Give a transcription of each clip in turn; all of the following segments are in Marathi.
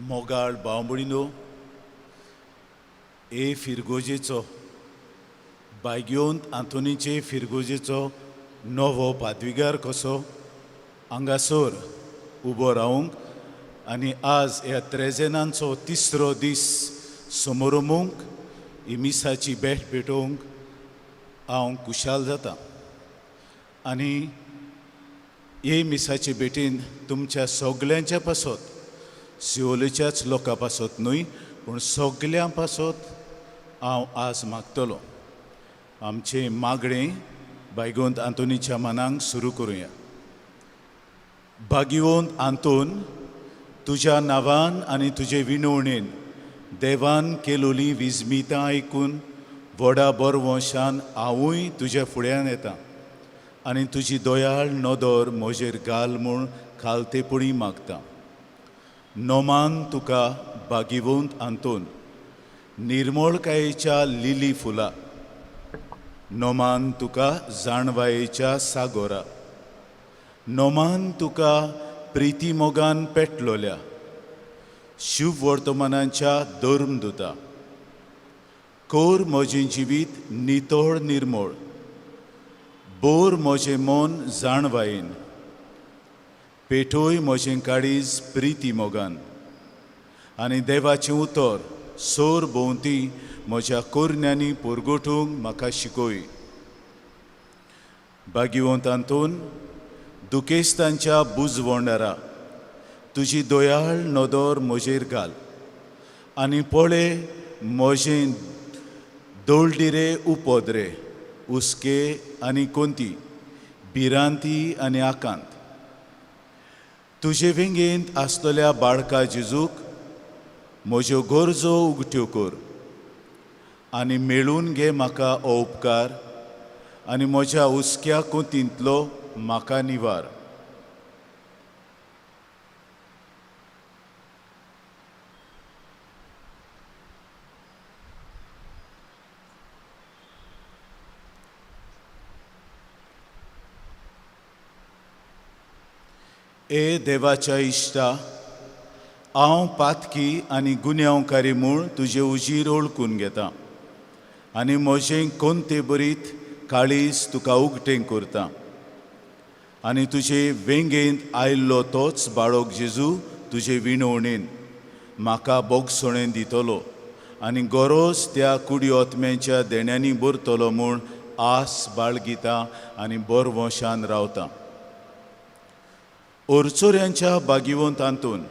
मोगाळ भावमणीनो ए फिरगोजेचो बायग्योंत आंतोनीचे फिरगोजेचो नवो पाद्विगार कसो हांगासर उबो रावंक आनी आज ह्या त्रेजेनांचो तिसरो दीस समोरमूंक ही मिसाची भेट पेटोवंक हांव खुशाल जाता आनी हे मिसाचे भेटीन तुमच्या सगळ्यांच्या पासत सिओलेच्याच लोकां पासत न्हय पूण सगळ्यां पासत हांव आज मागतलो आमचें मागणें भायगोंत आंतोनीच्या मनांक सुरू करुया. भाग्यवंत आंतोन, तुज्या नांवान आनी तुजे विनवणेन देवान केलोली विजमितां आयकून व्हडा बरवंशान हांवूय तुज्या फुड्यान येतां आनी तुजी दोयाळ नदर म्हजेर घाल म्हूण खालतेपणी मागतां. नोमान तुका भाग्यवंत आंतोन, निर्मळकायेच्या लिली फुलां, नोमान तुका जाणवायेच्या सागोरा, नोमान तुका प्रिती मोगान पेटलोल्या शुभ वर्तमानांच्या धर्मदुता, कोर म्हजें जिवीत नितळ निर्मळ, बोर म्हजें मन जाणवायेन, पेटोय म्हजें काळीज प्रिती मोगान आनी देवाचें उतर सोर भोंवती म्हज्या कोरण्यांनी पुरगोटूंक म्हाका शिकय. भाग्यवंत आंतोन, दुखेस्तांच्या बुजवंडारा तुजी दोयाळ नदर म्हजेर घाल आनी पळय म्हजें दोळडिरे उपद्रे हुस्के आनी कोंती, भिरांती आनी आकांत. तुजे वेंगेंत आसतल्या बाळका जेजूक म्हज्यो गरजो उगट्यो कर आनी मेळून घे म्हाका हो उपकार आनी म्हज्या हुस्क्या कोंतींतलो म्हाका निवार. ए देवाच्या इश्टा, हांव पातकी आनी गुन्यांवकारी म्हूण तुजे उजीर ओळखून घेतां आनी म्हजें कोंते बरीत काळीज तुका उगटें करतां आनी तुजे वेंगेंत आयिल्लो तोच बाळोक जेजू तुजे विणवणेन म्हाका बोगसणें दितलो आनी गरज त्या कुडी ओतम्याच्या देण्यांनी भरतलो म्हूण आस बाळगितां आनी बरवंशान रावतां. ओरचोऱ्यांच्या भाग्यवंत आंतोन,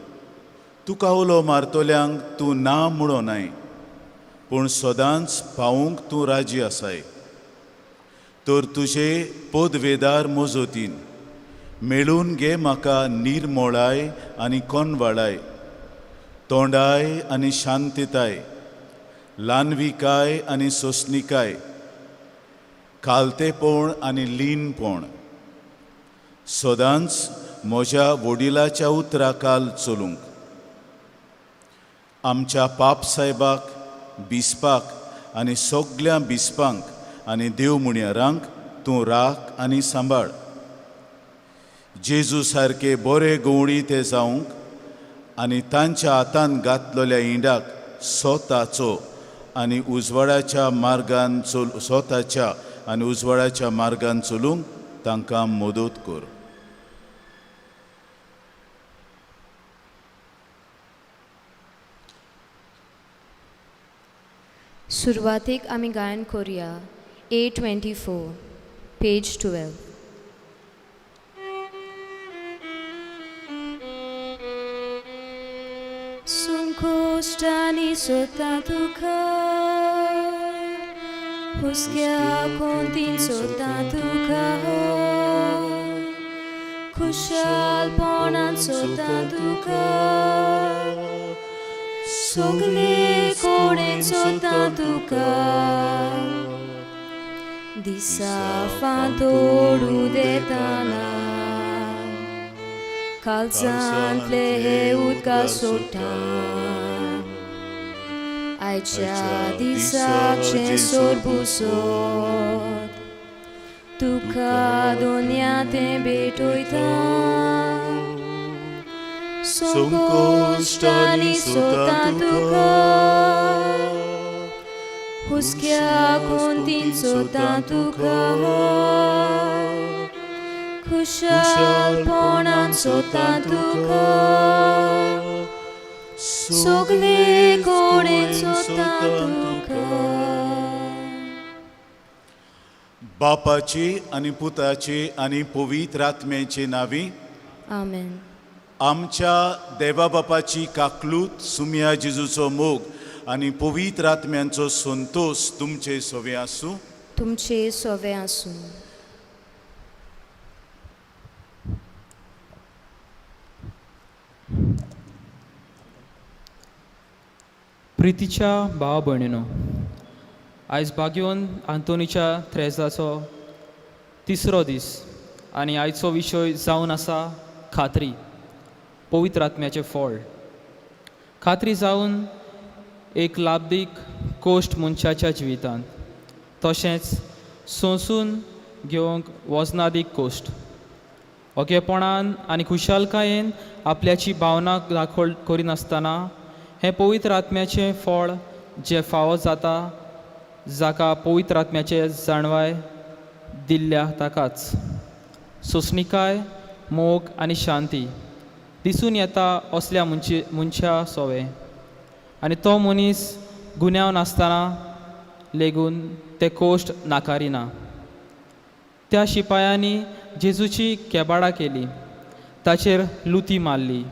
तुका उलो मारतल्यांक तूं ना म्हणो नाय पूण सदांच पावूंक तूं राजी आसाय. तर तुजे पदवेदार मोजोतीन मेळून घे म्हाका निर्मळाय आनी कोनवाळाय, तोंडाय आनी शांतताय, ल्हानविकाय आनी सोंसणिकाय, खालतेपण आनी लीनपण. सदांच म्हज्या वडिलाच्या उतराखाल चलूंक, आमच्या पाप साहेबाक, बिस्पाक आनी सगळ्या बिस्पांक आनी देवमुण्यारांक तूं राख आनी सांबाळ. जेजू सारके बरे गवळी ते जावंक आनी तांच्या हातान घातलेल्या हिंडाक स्वताचो आनी उजवाडाच्या मार्गान चलूंक तांकां मदत कर. सुरवातेक आमी गायन करुया A24, पेज 12. संकोश्टांनी सोदता तुका, हुस्क्या कोंतीन सोदता तुका, खुशालपणान सोदता तुका, सगळे कोडेन सोदता तुका. दिसा फांतोडू देताना काळजांतले हे उदका सोडटा. आयच्या दिसाचे सोरबुसोत तुका दोनया तें भेटयता. संकोश्ट आनी सोतां तुका हुस्क्या कोंतीन सोतां तुका खुशालपणान सोतां तुका सगळे कोडेन सोतां तुका बापाची आनी पुताची आनी पवित्र आत्म्याची नावी आमेन. आमच्या देवा बापाची काकलूत सुम्या जेजूचो मोग आनी पवित्र आत्म्यांचो संतोष तुमचे सोवे आसूं. तुमचे सोवे आसूं. प्रितीच्या भावा भयणीनो, आयज भाग्यवंत आंतोनीच्या थ्रेसाचो तिसरो दीस आनी आयचो विशय जावन आसा खात्री, पवित्र आत्म्याचें फळ. खात्री जावन एक लाभदीक कोश्ट मनशाच्या जिवितांत, तशेंच सोंसून घेवंक वजनादीक कोश्ट. ओगेपणान आनी खुशालकायेन आपल्याची भावना दाखोळ करिनासतना हें पवित्र आत्म्याचें फळ जें फावो जाता, जाका पवित्र आत्म्याचे जाणवाय दिल्ल्या ताकाच सोंसणिकाय, मोग आनी शांती दिसून येता असल्या मनशा सोवे. आनी तो मनीस गुन्यांव नासतना लेगून ते कोश्ट नाकारिना. त्या शिपायांनी जेजूची केबाडां केली, ताचेर लुती मारली,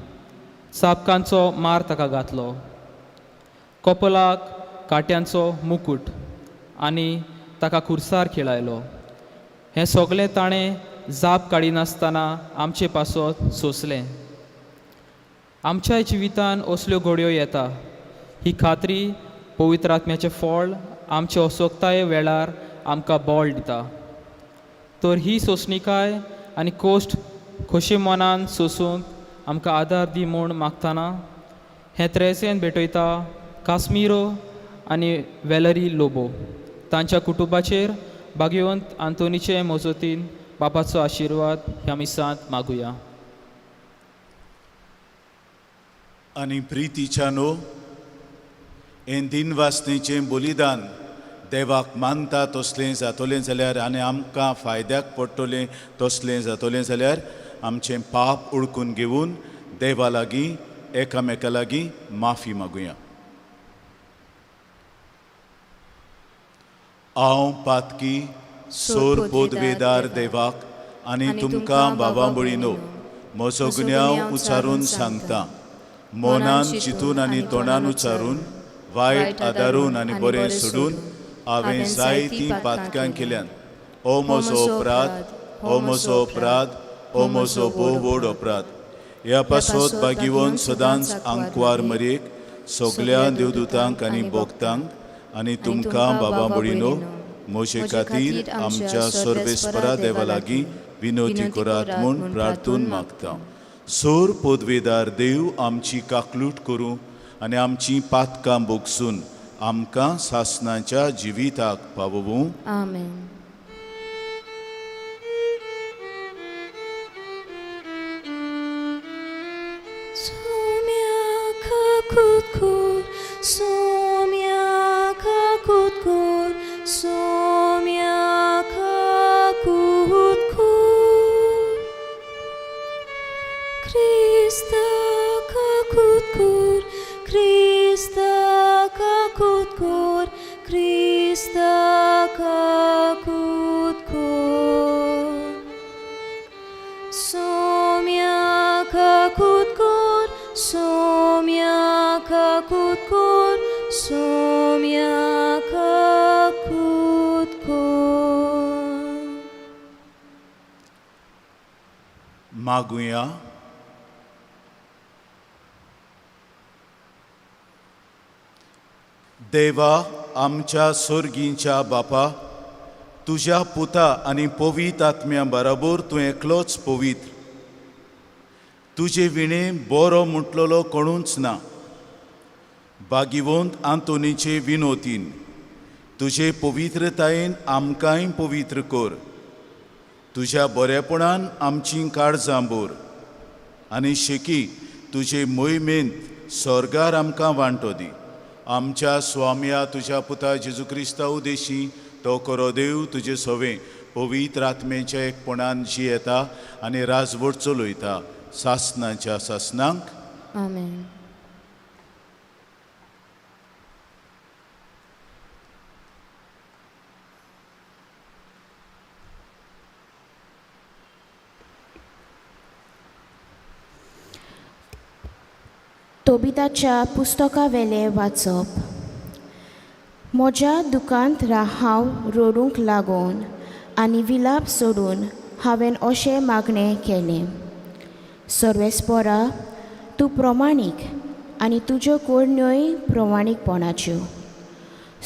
चाबकांचो मार ताका घातलो, कपलाक काट्यांचो मुकूट आनी ताका खुर्सार खेळायलो. हें सगळें ताणें जाप काडिनासतना आमचे पासत सोंसलें. आमच्या जिवितान असल्यो घडयो येता. ही खात्री, पवित्र आत्म्याचें फळ आमचे असोगताये वेळार आमकां बळ दिता. तर ही सोंसणिकाय आनी कोश्ट खोशे मनान सोंसूंक आमकां आदार दी म्हूण मागतना हें त्रेसेन भेटयता कास्मिरो आनी वेलरी लोबो. तांच्या कुटुंबाचेर भाग्यवंत आंतोनीचे मजतीन बापाचो आशिर्वाद ह्या मिसांत मागुया. आनी प्रितीच्यानो, हें दिनवासनेचें बलिदान देवाक मानता तसलें जातलें जाल्यार आनी आमकां फायद्याक पडटलें तसलें जातलें जाल्यार आमचें पाप उडकून घेवन देवा लागीं एकामेका लागीं माफी मागुया. हांव पातकी सोर पोदवेदार देवाक आनी तुमकां बाबा भयणीनो, म्हजो गुन्यांव उचारून सांगता. मोनान, चिंतून आनी तोंडान उचारून, वायट आदारून आनी बरें सोडून हांवें जायतीं पातकां केल्यान. हो म्हजो अपराध, हो म्हजो अपराध, हो म्हजो भोव व्हड अपराध. ह्या पासत भाग्यवंत सदांच आंकवार मरेक, सगळ्या देवदूतांक आनी भोगतांक आनी तुमकां बाबा भयणीनो, म्हजे खातीर आमच्या सर्वेस्परा देवा लागीं विनोती करात म्हूण प्रार्थून मागता. सोर पोदवेदार देव आमची काकलूट करूं आनी आमची पातकां भोगसून आमकां सासणाच्या जिविताक पावोवूं. आमेन. मागुया. देवा, आमच्या सोर्गींच्या बापा, तुज्या पुता आनी पवित्र आत्म्या बरोबर तूं एकलोच पवित्र. तुजे विणे बरो म्हटलेलो कोणूच ना. भाग्यवंत आंतोनीचे विनोतीन तुजे पवित्रतायेन आमकांय पवित्र कर. तुज्या बरेपणान आमची काळजां भर आनी शेकी तुजे मोहिमेंत स्वर्गार आमकां वांटो दी. आमच्या स्वाम्या तुज्या पुता जेजू क्रिस्ता उदेशी तो करो देव तुजे सोवे पवित्र आत्मेच्या एकपणान जी येता आनी राजवट चलयता सासनाच्या सासनांक. आमेन. तोबिताच्या पुस्तका वेले वाचप. म्हज्या दुकांत हांव रडूंक लागून आनी विलाप सोडून हांवें अशें मागणें केलें. सर्वेस्परा, तूं प्रमाणीक आनी तुज्यो कोडण्योय प्रमाणीकपणाच्यो.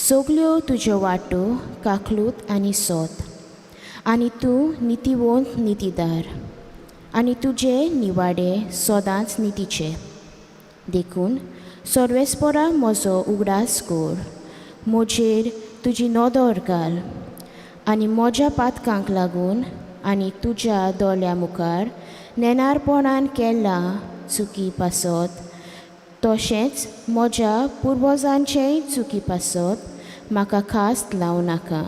सगल्यो तुज्यो वाटो काकलूत आनी सोत. आनी तूं नितीवंत नितीदार आनी तुजे निवाडे सदांच नितीचे. देखून सर्वेस्परा म्हजो उगडास कर. म्हजेर तुजी नदर घाल आनी म्हज्या पातकांक लागून आनी तुज्या दोळ्या मुखार नेनारपणान केला चुकी पासत तशेंच म्हज्या पुर्वजांचेय चुकी पासत म्हाका खास्त लावं नाका.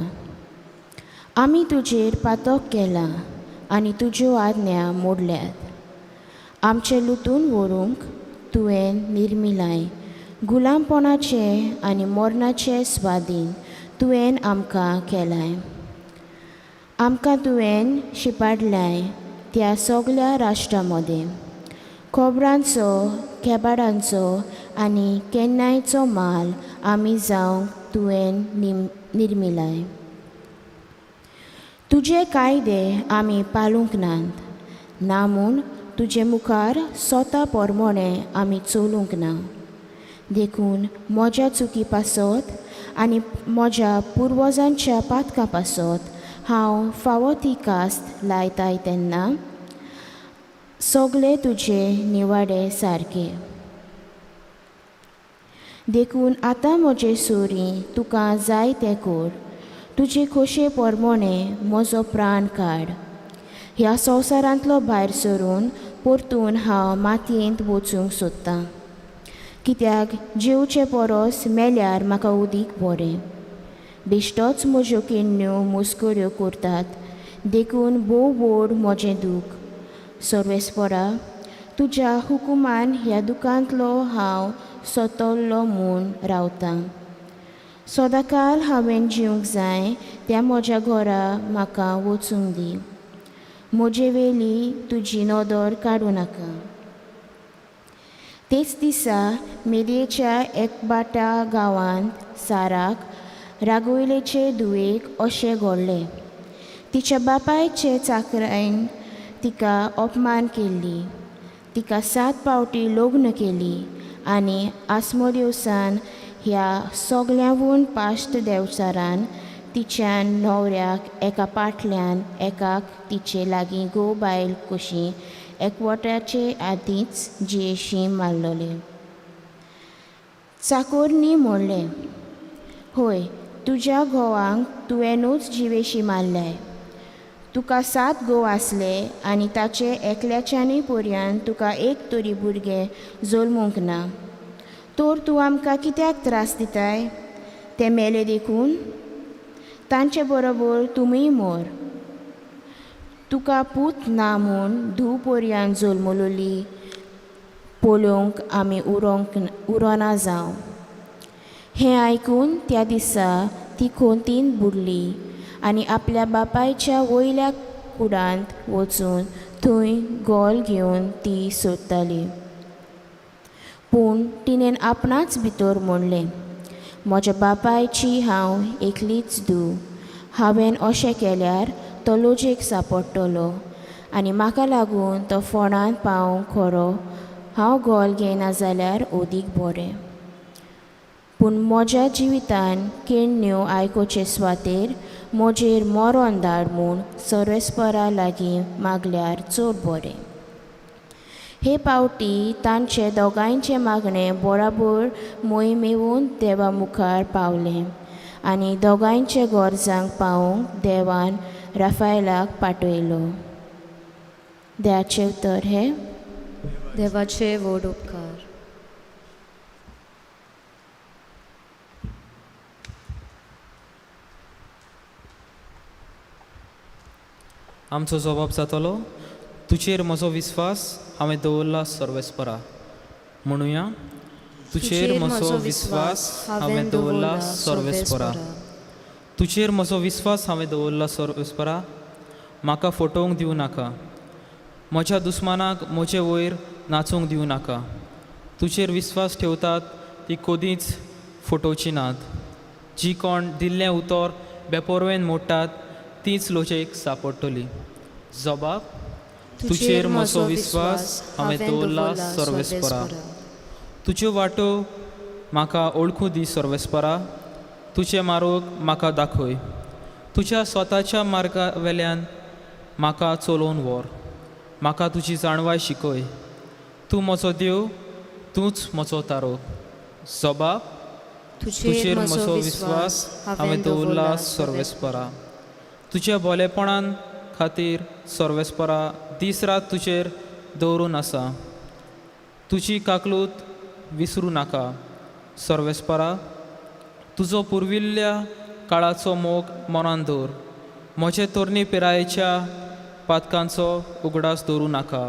आमी तुजेर पातक केलां आनी तुज्यो आज्ञा मोडल्यात. आमचे लुटून व्हरूंक तुवें निर्मिलाय. गुलामपणाचे आनी मरणाचे स्वाधीन तुवें आमकां केलाय. आमकां तुवें शिपाडलाय त्या सगळ्या राष्ट्रां मदें. खोबरांचो केबाडांचो आनी केन्नायचो माल आमी जावंक तुवें निर्मिलाय. तुजे कायदे आमी पाळूंक नात. ना म्हूण तुजे मुखार स्वता पोरमोणें आमी चलूंक ना. देखून म्हज्या चुकी पासत आनी म्हज्या पुर्वजांच्या पातकां पासत हांव फावो ती कास्त लायताय तेन्ना सगळे तुजे निवाडे सारके. देखून आतां म्हजे सोरी तुका जाय तें कर. तुजे खोशे पोरमोणें म्हजो प्राण काड. ह्या संवसारांतलो भायर सरून परतून हांव मातयेंत वचूंक सोदतां. कित्याक जिवचे परस मेल्यार म्हाका उदीक बरें. बेश्टोच म्हज्यो केण्ण्यो मुस्कऱ्यो करतात. देखून भोव व्हड म्हजें दूख. सर्वेस्परा, तुज्या हुकुमान ह्या दुकांतलो हांव सोतल्लो म्हूण रावतां. सदांकाल हांवें जिवंक जाय त्या म्हज्या घरा म्हाका वचूंक दी. म्हजे वेली तुजी नदर काडूं नाका. तेच दिसा मेदयेच्या एकबाटा गांवांत साराक रागवयलेचे धुवेक अशें घडलें. तिच्या बापायचे चाकरायन तिका अपमान केल्ली. तिका 7 फावटी लग्न केली आनी आस्मोदेवसान ह्या सगळ्यांवून पाश्ट देवचारान तिच्या न्हवऱ्याक एका पाटल्यान एकाक तिचे लागीं घोव बायल कशी एकवटाचे आदींच जियेशी मारलोले. चाकोरनी म्हणलें, होय, तुज्या घोवांक तुवेंनूच जिवेशी मारल्याय. तुका 7 घोव आसले आनी ताचे एकल्याच्यानूय पर्यान तुका एक तरी भुरगें जल्मूंक ना. तर तूं आमकां कित्याक त्रास दिताय? ते मेले देखून तांचे बरोबर तुमीय मोर. तुका पूत ना म्हूण धूव पर्यान जल्मलोली पळोवंक आमी उरोना जावं. हें आयकून त्या दिसा ती खोंतीन बुडली आनी आपल्या बापायच्या वयल्या कुडांत वचून थंय गोल घेवन ती सोदताली. पूण तिणें आपणाच भितर म्हणलें, म्हज्या बापायची हांव एकलीच धूव. हांवें अशें केल्यार तो लोजेक सांपडटलो आनी म्हाका लागून तो फोंडांत पावूंक खरो हांव गोल घेयना जाल्यार ओदीक बरें. पूण म्हज्या जिवितान केण्ण्यो आयकोचे सुवातेर म्हजेर मरण धाड म्हूण सर्वेस्परा लागीं मागल्यार चड बरें. हे पावटी तांचे दोगांयचें मागणें बराबर मोहिमेवून देवा मुखार पावलें आनी दोगांयचे गोरजांक पावूंक देवान राफायलाक पाठयलो. देवाचें उतर हें. देवाचे व्हड उपकार. आमचो जबाब जातलो, तुजेर म्हजो विस्वास हांवें दवरला सर्वेस्परा. म्हणुया, तुजेर म्हजो विस्वास हांवें दवरला सर्वेस्परा. तुजेर म्हजो विस्वास हांवें दवरला सर्वेस्परा. म्हाका फटोवंक दिवं नाका. म्हज्या दुस्मानाक म्हजे वयर नाचूंक दिवं नाका. तुजेर विस्वास ठेवतात ती कदींच फटोवची नात. जी कोण दिल्लें उतर बेपरवेन मोडटात तीच लोचेक सांपडटली. जबाब, तुजेर म्हजो विस्वास हांवें दवरला सर्वेस्परा. तुज्यो वाटो म्हाका ओळखूं दी सर्वेस्परा. तुजे मार्ग म्हाका दाखय. तुज्या स्वताच्या मार्गा वेल्यान म्हाका चलोवन व्हर. म्हाका तुजी जाणवाय शिकय. तूं म्हजो देव, तूंच म्हजो तारो. जबाब, तुजेर म्हजो विस्वास हांवें दवरला सर्वेस्परा. तुज्या भलेपणान खातीर सर्वेस्परा दीस रात तुजेर दवरून आसा. तुजी काकलूत विसरूं नाका सर्वेस्परा. तुजो पुर्विल्ल्या काळाचो मोग मनान दवर. म्हजे तोरणी पिरायेच्या पातकांचो उगडास दवरूं नाका.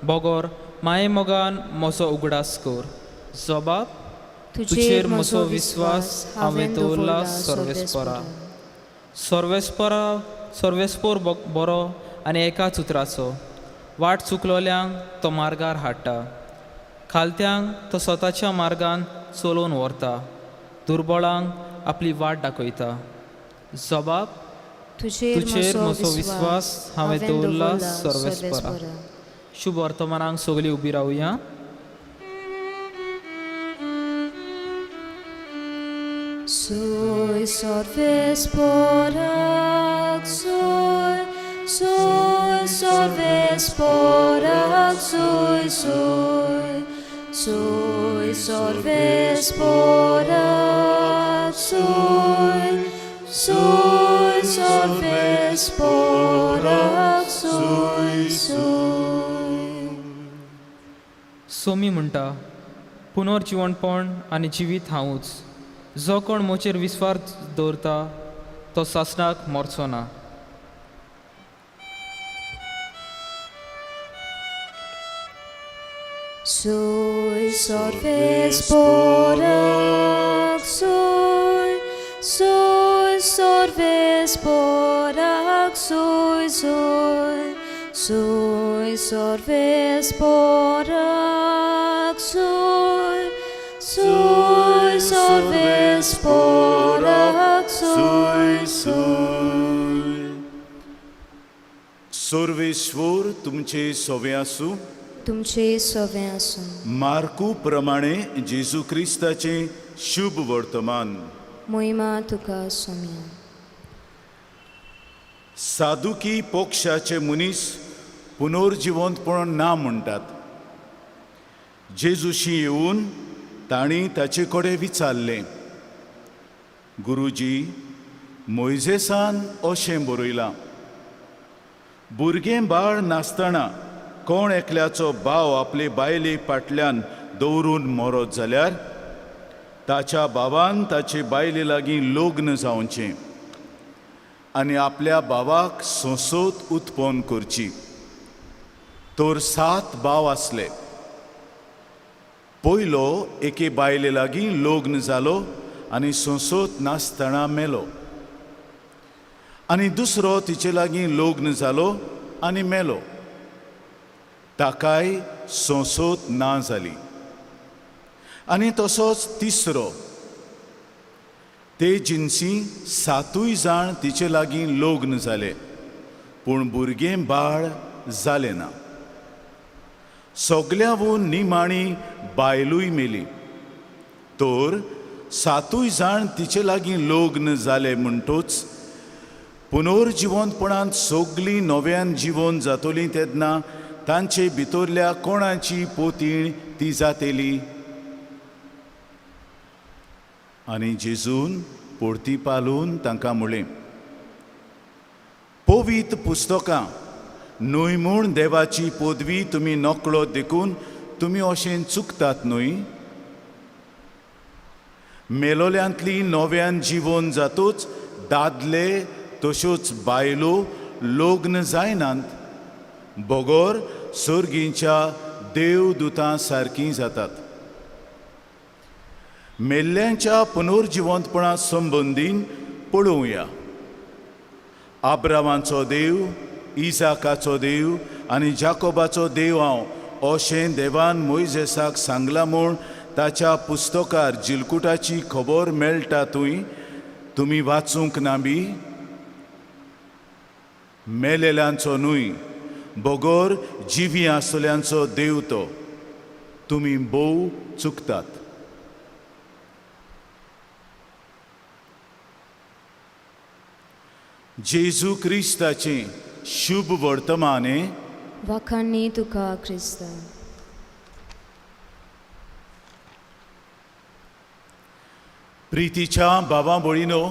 बोगोर माये मोगान म्हजो उगडास कर. जबाब, तुजेर म्हजो विस्वास हांवें दवरला सर्वेस्परा. सर्वेस्पोर बरो आनी एकाच उतराचो. वाट चुकलोल्यांक तो मार्गार हाडटा. खालत्यांक तो स्वताच्या मार्गान चलोवन व्हरता. दुर्बळांक आपली वाट दाखयता. जबाब, तुजेर म्हजो विस्वास हांवें दवरला सर्वेस्परा. शुभ वर्तमानांक सगळीं उबी रावया. Soy sorvesporak, soy sorvesporak, soy sorvesporak, soy sorvesporak, soy. Somi म्हणटा, पुनर्जीवणपण आनी जिवीत हांवूच. जो कोण म्हजेर विस्वास दवरता तो सासणाक मरचो ना. Soy sorvesporak, soy sorvesporak, soy sorvesporak, soy sorvesporak, soy. Sarveshwar तुमचे सोवे आसूं. तुमचे सवे आसूं. मार्कू प्रमाणे जेजू क्रिस्ताचे शुभ वर्तमान. मोहिमा तुका सोम्या. सादुकी पक्षाचे मनीस पुनर्जिवंतपण ना म्हणटात. जेजूशी येवन तांणी ताचे कडेन विचारलें, गुरुजी, मोइजेसान अशें बरयलां, भुरगें बाळ नासतना कोण एकल्याचो भाव आपले बायले फाटल्यान दवरून मरत जाल्यार ताच्या भावान ताचे बायले लागीं लग्न जावचें आनी आपल्या भावाक सोंसोत उत्पन्न करची. तर 7 भाव आसले. पयलो एके बायले लागीं लग्न जालो आनी सोंसोत नासतना मेलो. आनी दुसरो तिचे लागीं लग्न जालो आनी मेलो. ताकाय सोंसोत ना जाली. आनी तसोच तिसरो. ते जिन्सी 7 जाण तिचे लागीं लग्न जाले, पूण भुरगें बाळ जालें ना. सगल्यावून निमाणी बायलूय मेली. तर 7 जाण तिचे लागीं लग्न जाले म्हणटूच पुनर्जिवंतपणांत सगळीं नव्यान जिवन जातलीं तेन्ना तांचे भितरल्या कोणाची पोतीण ती जातेली. आनी जेजून परती पालून तांकां म्हळें, पवित्र पुस्तकां न्हय म्हूण देवाची पदवी तुमी नकळो देखून तुमी अशें चुकतात न्हय. मेलोल्यांतली नव्यान जिवन जातूच दादले तश्योच बायलो लग्न जायनात, बोगोर सर्गींच्या देवदूतां सारकीं जातात. मेल्ल्यांच्या पुनर्जिवंतपणा संबंदीन पळोवया. आब्रामाचो देव, इसाकाचो देव आनी जाकोबाचो देव हांव अशें देवान मोइजेसाक सांगलां म्हूण ताच्या पुस्तकार जिलकुटाची खबर मेळटा तुमी वाचूंक ना बी. मेलेल्यांचो न्हय, बोगोर जिवी आसल्यांचो देव तो. तुमी भोव चुकतात. जेजू क्रिस्ताचें शुभ वर्तमाने वाखाणणी तुका क्रिस्त. प्रितीच्या बाबा भयणीनो,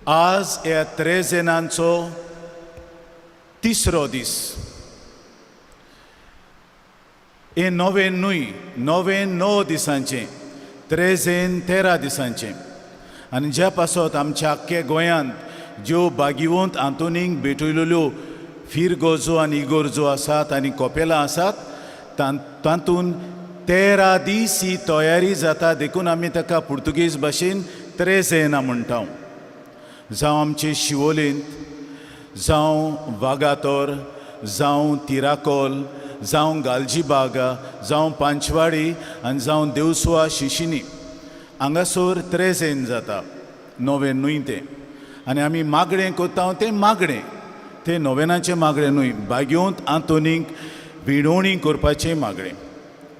आज ह्या त्रेजेनांचो तिसरो दीस. हे नवें न्हय, नवें 9 दिसांचें, त्रेजेन 13 दिसांचें. आनी ज्या पासत आमच्या आख्ख्या गोंयांत ज्यो बागिवंत आंतोनींक भेटयलेल्यो फिरगोजो आनी इगोर्जो आसात आनी कोपेलां आसात, तातूंत 13 दीस ही तयारी जाता देखून आमी ताका पुर्तुगेज भाशेन त्रेजेना म्हणटा. जावं आमचे शिवोलेंत, जावं वागातोर, जावं तिराकोल, जावं गालजीबागा, जावं पांचवाडी आनी जावं देवसुआ शिशिनी, हांगासर त्रेजेन जाता. नवें न्हय तें. आनी आमी मागणें कोत्ता तें मागणें, तें नोवेनाचें मागणें न्हय, बागिवंत आंतोनींक विणवणी करपाचें मागणें.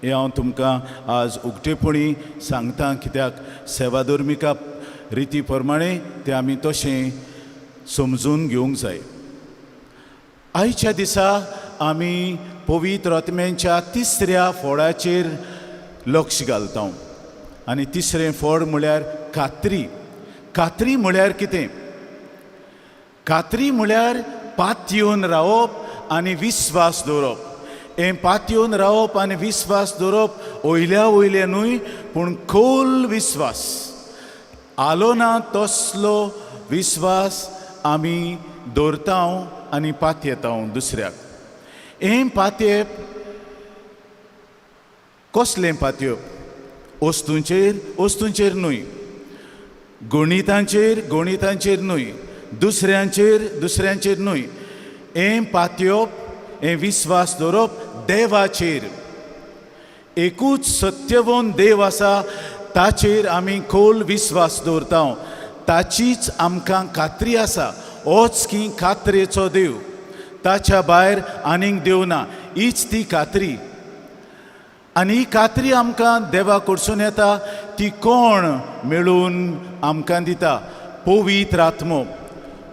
हें हांव तुमकां आज उक्तेपणी सांगता, कित्याक सेवाधर्मिका रिती प्रमाणे तें आमी तशें समजून घेवंक जाय. आयच्या दिसा आमी पवित्र आत्म्याच्या तिसऱ्या फळाचेर लक्ष घालता. आनी तिसरें फळ म्हळ्यार कात्री. कात्री म्हळ्यार कितें? कात्री म्हळ्यार पातयेवन रावप आनी विस्वास दवरप. हें पातयेवन रावप आनी विस्वास दवरप वयल्या वयलें न्हय, पूण खोल विस्वास. आलो ना तसलो विस्वास आमी दवरता आनी पातयेता दुसऱ्याक. हें पातयेप कसलें पातयेप? वस्तूंचेर न्हय, गणितांचेर न्हय, दुसऱ्यांचेर न्हय. हें पातयेप, हें विस्वास दवरप देवाचेर. एकूच सत्यवंत देव आसा, ताचेर आमी खोल विस्वास दवरता. ताचीच आमकां खात्री आसा. होच की खात्रेचो देव, ताच्या भायर आनीक देव ना. हीच ती खात्री. आनी ही खात्री आमकां देवा कडसून येता. ती कोण मेळून आमकां दिता? पवित्र आत्मो.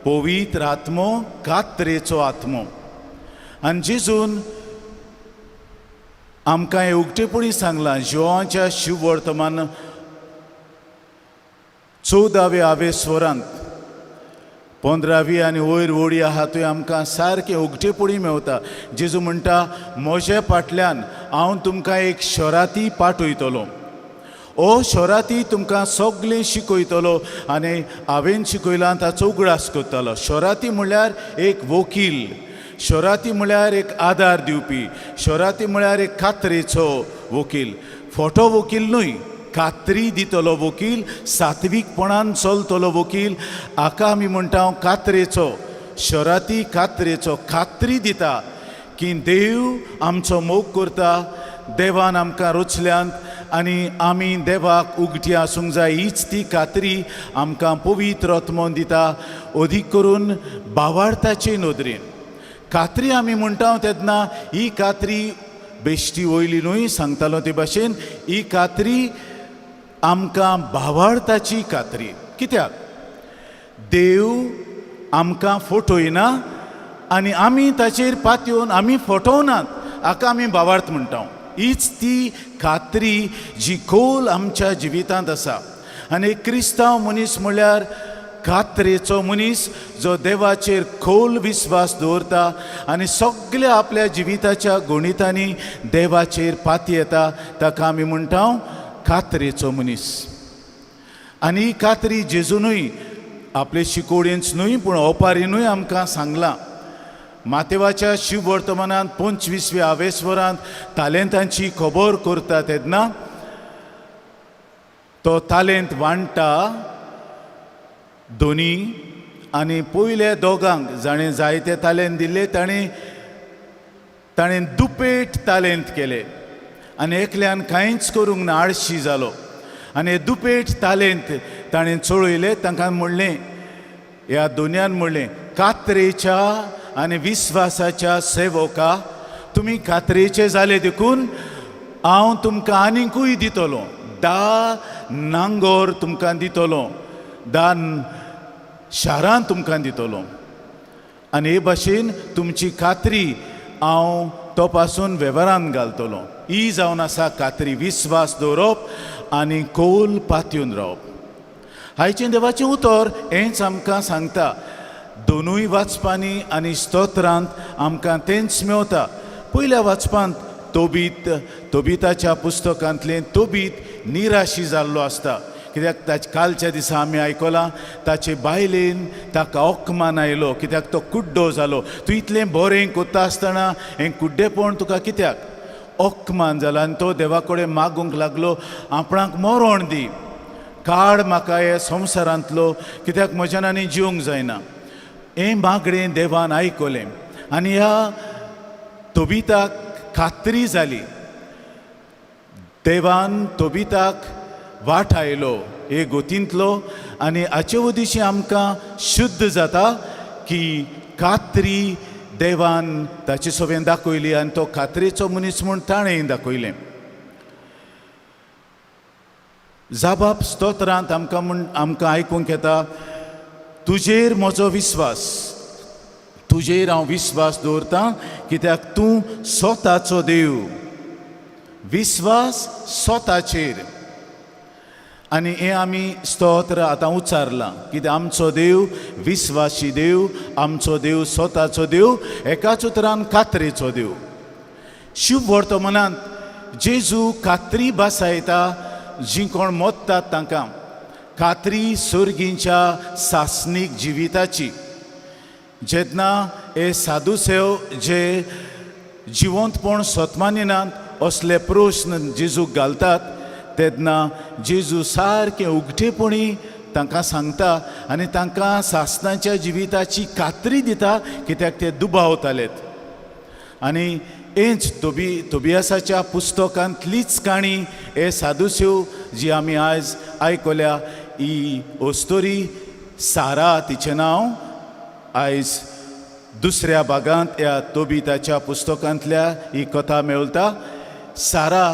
पवित्र आत्मो, खात्रेचो आत्मो. आनी जेजून आमकां हें उक्तेपणी सांगलां. जोवांच्या शुभ वर्तमान 14व्या स्वरांत 15वी आनी वयर वोडी आहा थंय आमकां सारकें उक्तेपणी मेवता. जेजू म्हणटा, म्हजे फाटल्यान हांव तुमकां एक शराती पाठयतलो. हो शराती तुमकां सगळें शिकयतलो आनी हांवें शिकयलां ताचो उगडास करतलो. शराती म्हळ्यार एक वकील, शराती म्हळ्यार एक आदार दिवपी, शराती म्हळ्यार एक खात्रेचो वकील. फोटो वकील न्हय, खात्री दितलो वकील, सात्वीकपणान चलतलो वकील. हाका आमी म्हणटा खात्रेचो. शराती खात्रेचो. खात्री दिता की देव आमचो मोग करता, देवान आमकां रचल्यांत आनी आमी देवाक उगटी आसूंक जाय. हीच ती खात्री आमकां पवित्र आत्मो दिता, अदीक करून भावार्थाचे नदरेन. खात्री आमी म्हणटा तेन्ना ही खात्री बेश्टी वयली न्हय, सांगतालो ते भाशेन ही खात्री आमकां भावार्थाची खात्री. कित्याक? देव आमकां फटयना आनी आमी ताचेर पातयेवन आमी फटोवनात. हाका आमी भावार्थ म्हणटा. हीच ती खात्री जी खोल आमच्या जिवितांत आसा. आनी क्रिस्तांव मनीस म्हळ्यार कात्रेचो मनीस जो देवाचेर खोल विश्वास दवरता आनी सगळ्या आपल्या जिविताच्या गणितांनी देवाचेर पाती येता ताका आमी म्हणटा कात्रेचो मनीस. आनी ही कात्री जेजूनूय आपले शिकोडेंच न्हय पूण ओपारीनूय आमकां सांगलां. मातेवाच्या शिव वर्तमानांत 25व्या आवेस्वरांत तालेंतांची खबर करता तेन्ना तो तालेंत वांटा दोनी आनी पयल्या दोगांक जाणें जायते तालेंत दिले ताणें दुपेट तालेंत केले आनी एकल्यान कांयच करूंक ना, आळशी जालो. आनी हे दुपेट तालेंत ताणें चळयले. तांकां म्हणलें, ह्या दोनयान म्हणलें, कात्रेच्या आनी विस्वासाच्या सेवका तुमी कात्रेचे जाले देखून हांव तुमकां आनिकूय दितलो, 10 नांगोर तुमकां दितलो, 10 शारां तुमकां दितलो. आनी हे भाशेन तुमची कात्री हांव तो पासून वेव्हारांत घालतलो. ही जावन आसा कात्री, विस्वास दवरप आनी कौल पातयेवन रावप. आयचें देवाचें उतर हेंच आमकां सांगता. दोनूय वाचपांनी आनी स्तोत्रांत आमकां तेंच मेवता. पयल्या वाचपांत तोबिताच्या पुस्तकांतलें तोबीत निराशी जाल्लो आसता. कित्याक कालच्या दिसा आमी आयकलां ताचे बायलेन ताका ओकमान आयलो कित्याक तो कुड्डो जालो. तूं इतलें बरें कोत्ता आसतना हें कुड्डेपण तुका कित्याक? ओकमान जाला. आनी तो देवा कडेन मागूंक लागलो, आपणाक मरण दी, काड म्हाका हे संवसारांतलो, कित्याक म्हज्यान आनी जिवंक जायना. हें मागणें देवान आयकलें आनी ह्या तोबिताक खात्री जाली. देवान तोबिताक वाट आयलो हे गोतींतलो आनी हाचे वदीशी आमकां शुद्ध जाता की कात्री देवान ताचे सोबेन दाखयली आनी तो कात्रेचो मनीस म्हूण ताणें दाखयलें. जाबाब स्तोत्रांत आमकां आयकूंक येता, तुजेर म्हजो विस्वास, तुजेर हांव विस्वास दवरतां कित्याक तूं स्वताचो देव. विस्वास स्वताचेर. आनी हें आमी स्तोत्र आतां उच्चारलां कित्याक आमचो देव विस्वासी देव, आमचो देव स्वताचो देव, एकाच उतरान कात्रेचो देव. शुभ वर्तमानांत जेजू कात्री बासायता जीं कोण मोत्तात तांकां. कात्री सर्गींच्या सासनीक जिविताची. जेन्ना हे साधू सेव जे जिवंतपण स्वतमानिनांत असले प्रश्न जेजूक घालतात तेन्ना जेजू सारकें उगठेपणी तांकां सांगता आनी तांकां सासणाच्या जिविताची कात्री दिता कित्याक ते दुबावतालेत. आनी हेंच तोबियासाच्या पुस्तकांतलीच काणी हे साधूसेव जी आमी आयज आयकल्या. ही ओस्तोरी सारा तिचें नांव आयज दुसऱ्या भागांत ह्या तोबिताच्या पुस्तकांतल्या ही कथा मेळटा. सारा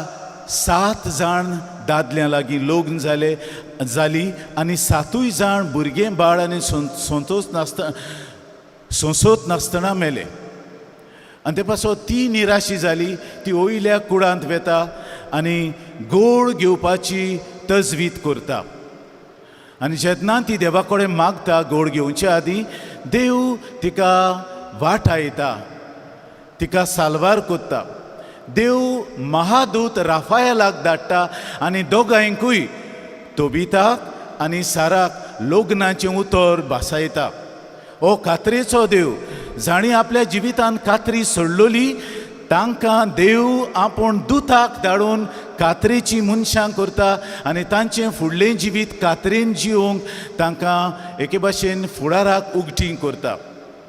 7 जाण दादल्यां लागीं लग्न जाली आनी 7य जाण भुरगें बाळ आनी सोंसोत नासतना मेले. आनी ते पासून ती निराशी जाली. ती वयल्या कुडांत वेता आनी गोड घेवपाची तजवीज करता. आनी जेन्ना ती देवा कडेन मागता गोड घेवच्या आदीं देव तिका वाटायता, तिका साल्वार कोत्ता. देव महादूत राफायलाक धाडटा आनी दोगांयकूय तोबिताक आनी साराक लग्नाचें उतर भासायता. हो कात्रेचो देव जाणी आपल्या जिवितांत कात्री सोडलोली तांकां देव आपूण दुताक धाडून कात्रेची मनशां करता आनी तांचें फुडलें जिवीत कात्रेन जिवंक तांकां एके भाशेन फुडाराक उगटीं करता.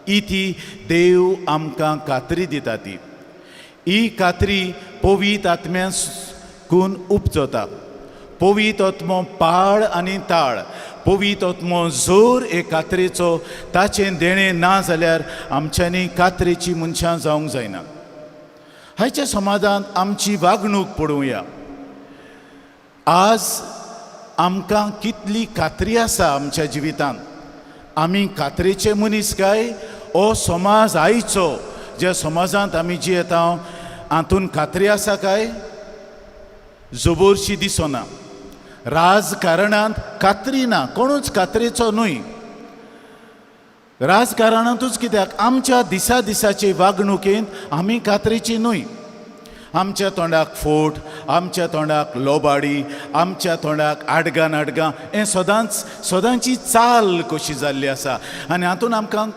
ही ती देव आमकां कात्री दिता ती. ही कात्री पवित्र आत्म्याकून उपजता. पवित्र आत्मो पाळ आनी ताळ, पवित्र आत्मो जोर हे कात्रेचो. ताचें देणें ना जाल्यार आमच्यांनी कात्रेची मनशां जावंक जायना. हायच्या समाजांत आमची वागणूक पळोवया. आज आमकां कितली कात्री आसा आमच्या जिवितांत. आमी कात्रेचे मनीस काय हो समाज आयचो ज्या समाजांत आमी जियेता हातूंत कात्री आसा काय? जबरशी दिसना. राजकारणांत कात्री ना, कोणूच कात्रेचो न्हय. राजकारणांतूच कित्याक आमच्या दिसा दिसाचे वागणुकेंत आमी कात्रेची न्हय. आमच्या तोंडाक फोट, आमच्या तोंडाक लोबाडी, आमच्या तोंडाक आडगां हें सदांची चाल कशी जाल्ली आसा. आनी हातूंत आमकां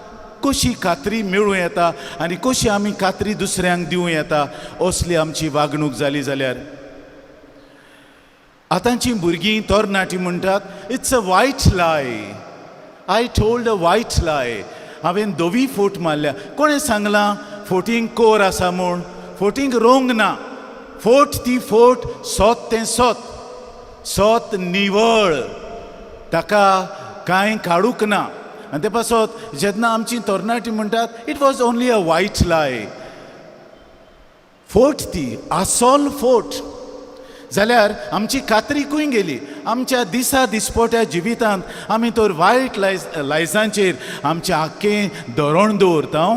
कशी कात्री मेळूं येता आनी कशी आमी कात्री दुसऱ्यांक दिवं येता असली आमची वागणूक जाली जाल्यार आतांची भुरगीं तरणाटी म्हणटात it's a white lie. I told a white lie. हांवें धवी फोट मारल्या. कोणें सांगलां फोटींग कोर आसा म्हूण? फोटींग रोंग ना. फोट ती फोट, सोत तें सोत. सोत निवळ, ताका कांय काडूंक ना. आनी ते पासत जेन्ना आमची तरणाटी म्हणटात it was only a white लाय. फोट ती आसोल फोट जाल्यार आमची कात्री खंय गेली? आमच्या दिसा दिसपोट्या जिवितांत आमी तर वायट लायजांचेर आमचें आख्खें धोरण दवरता.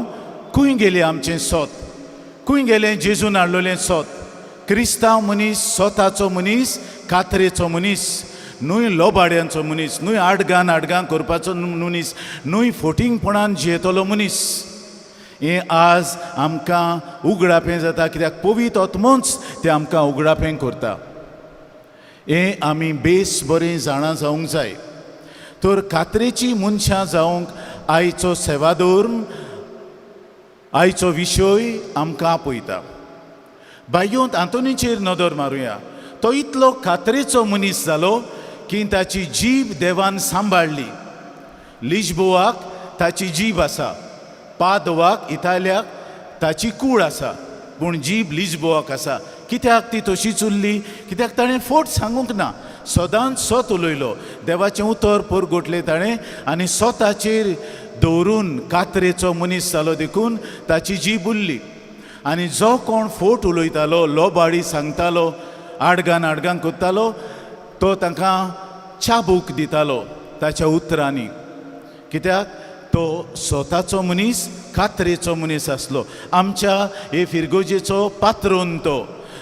खंय गेलें आमचें सोत? खंय गेलें जेजून हाडलोलें सोत? क्रिस्तांव मनीस, सोताचो मनीस, कात्रेचो मनीस, न्हय लोबाड्यांचो मनीस, न्हय आडगां करपाचो मनीस, न्हय फोटिंगपणान जियेतलो मनीस. हें आज आमकां उगडापें जाता कित्याक पवित्र आत्मोच तें आमकां उगडापें करता. हें आमी बेस बरें जाणा जावंक जाय. तर कात्रेची मनशां जावंक आयचो सेवाधर्म, आयचो विशय आमकां आपयता. बाय्योंत आंतोनीचेर नदर मारुया. तो इतलो कात्रेचो मनीस जालो की ताची जीब देवान सांबाळली. लिजबोवाक ताची जीब आसा, पादवाक इताल्याक ताची कूड आसा, पूण जीब लिजबोवाक आसा. कित्याक ती तशीच उरली? कित्याक ताणें फोट सांगूंक ना. सदांच सोत उलयलो. देवाचें उतर परगोटलें ताणें आनी सोताचेर दवरून कात्रेचो मनीस जालो देखून ताची जीब उरली. आनी जो कोण फोट उलयतालो, लोबाडी सांगतालो, आडगां करतालो, तो तांकां चाबूक दितालो ताच्या उतरांनी. कित्याक तो स्वताचो मनीस, कात्रेचो मनीस आसलो. आमच्या हे फिरगोजेचो पात्रोन तो.